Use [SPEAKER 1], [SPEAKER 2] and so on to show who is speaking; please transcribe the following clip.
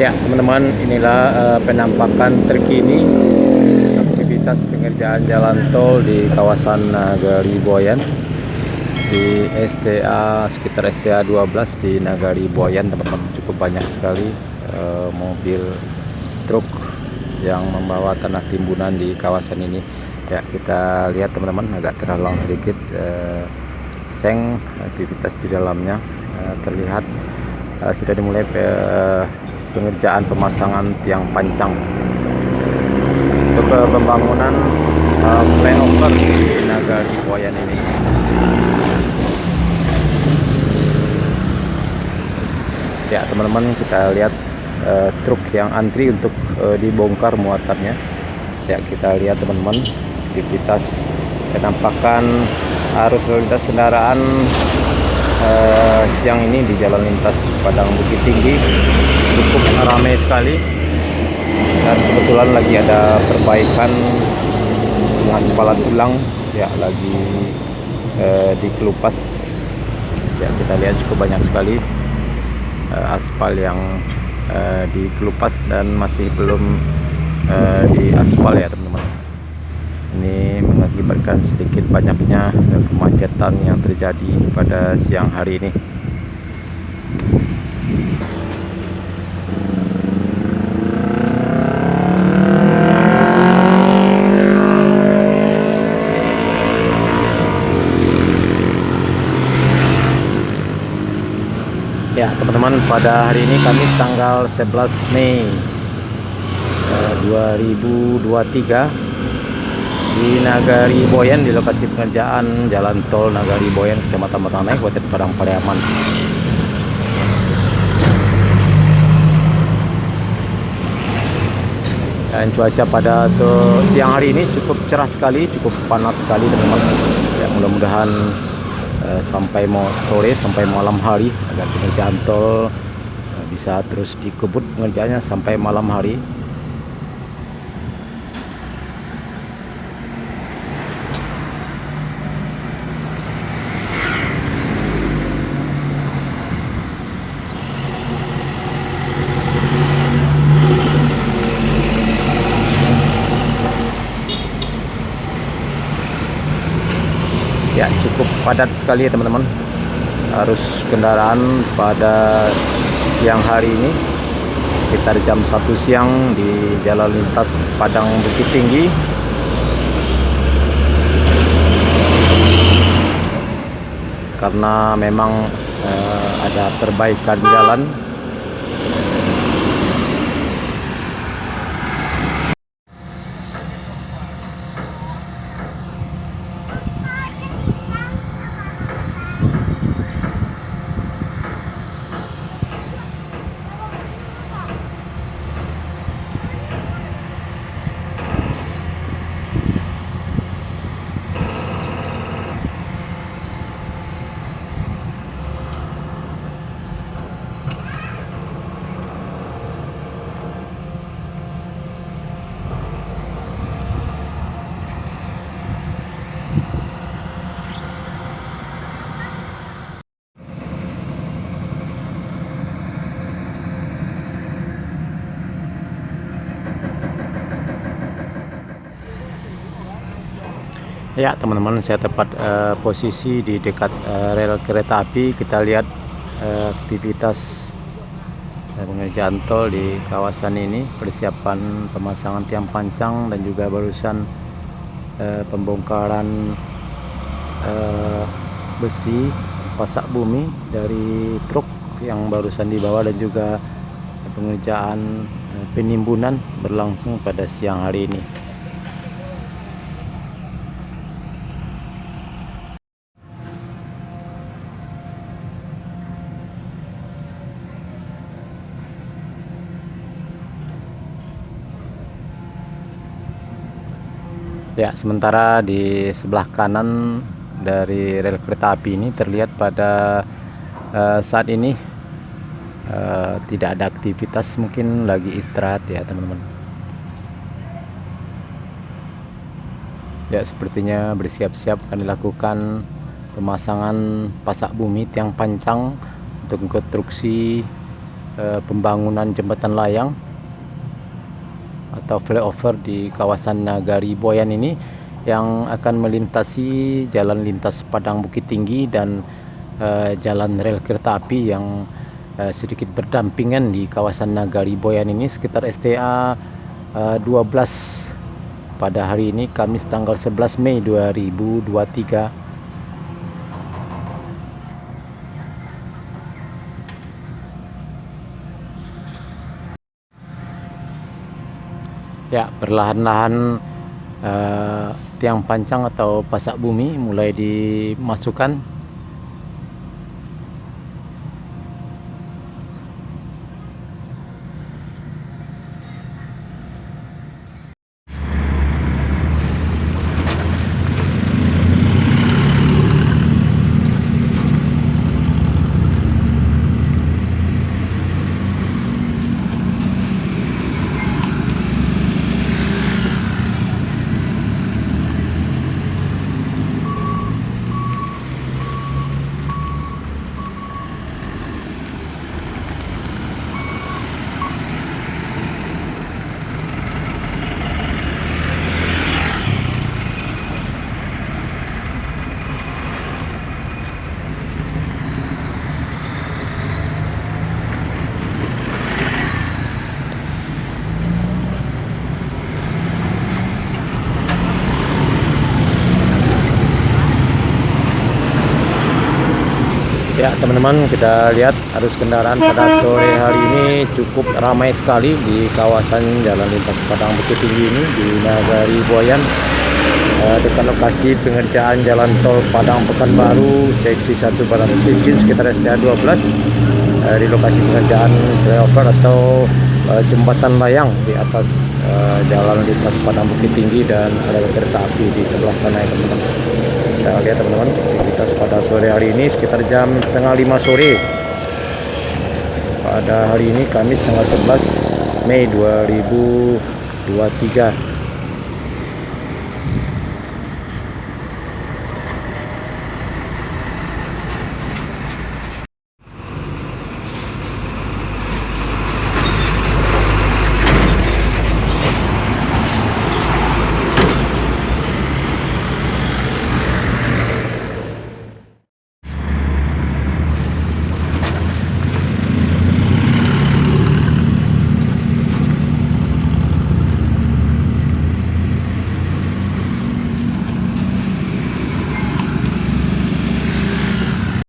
[SPEAKER 1] Ya teman-teman, inilah penampakan terkini aktivitas pengerjaan jalan tol di kawasan Nagari Boyan di STA, sekitar STA 12 di Nagari Boyan. Teman-teman, cukup banyak sekali mobil truk yang membawa tanah timbunan di kawasan ini. Ya, kita lihat teman-teman, agak terhalang sedikit seng aktivitas di dalamnya. Terlihat sudah dimulai pengerjaan pemasangan tiang pancang untuk pembangunan flyover di Nagari Boyan ini. Ya teman-teman, kita lihat truk yang antri untuk dibongkar muatannya. Ya, kita lihat teman-teman, aktivitas penampakan arus lalu lintas kendaraan siang ini di jalan lintas Padang Bukit Tinggi cukup ramai sekali, dan kebetulan lagi ada perbaikan pengaspalan ulang, ya lagi dikelupas. Ya, kita lihat cukup banyak sekali aspal yang dikelupas dan masih belum diaspal ya teman-teman. Ini mengakibatkan sedikit banyaknya kemacetan yang terjadi pada siang hari ini. Ya teman-teman, pada hari ini Kamis tanggal 11 Mei 2023 di Nagari Boyan, di lokasi pengerjaan jalan tol Nagari Boyan, Kecamatan Meranai, Kabupaten Padang Pariaman. Dan cuaca pada siang hari ini cukup cerah sekali, cukup panas sekali teman-teman. Ya, mudah-mudahan sampai sore sampai malam hari agar pengerjaan tol bisa terus dikebut pengerjaannya sampai malam hari. Ya, cukup padat sekali ya teman-teman arus kendaraan pada siang hari ini sekitar jam 1 siang di jalan lintas Padang Bukit Tinggi. Karena memang ada perbaikan jalan. Ya teman-teman, saya tepat posisi di dekat rel kereta api. Kita lihat aktivitas pengerjaan tol di kawasan ini, persiapan pemasangan tiang pancang dan juga barusan pembongkaran besi pasak bumi dari truk yang barusan dibawa, dan juga pengerjaan penimbunan berlangsung pada siang hari ini. Ya, sementara di sebelah kanan dari rel kereta api ini terlihat pada saat ini tidak ada aktivitas, mungkin lagi istirahat ya teman-teman. Ya, sepertinya bersiap-siap akan dilakukan pemasangan pasak bumi tiang pancang untuk konstruksi pembangunan jembatan layang atau flyover di kawasan Nagari Boyan ini yang akan melintasi jalan lintas Padang Bukit Tinggi dan jalan rel kereta api yang sedikit berdampingan di kawasan Nagari Boyan ini sekitar STA 12 pada hari ini Kamis tanggal 11 Mei 2023. Ya, perlahan-lahan tiang pancang atau pasak bumi mulai dimasukkan. Ya teman-teman, kita lihat arus kendaraan pada sore hari ini cukup ramai sekali di kawasan jalan lintas Padang Bukit Tinggi ini di Nagari Boyan, dekat lokasi pengerjaan jalan tol Padang Pekanbaru seksi 1 Barat Cincin sekitar STA 12, di lokasi pengerjaan flyover atau jembatan layang di atas jalan lintas Padang Bukit Tinggi dan rel kereta api di sebelah sana ya teman-teman. Kita lihat teman-teman, aktivitas pada sore hari ini sekitar jam setengah 5 sore pada hari ini Kamis tanggal 11 Mei 2023.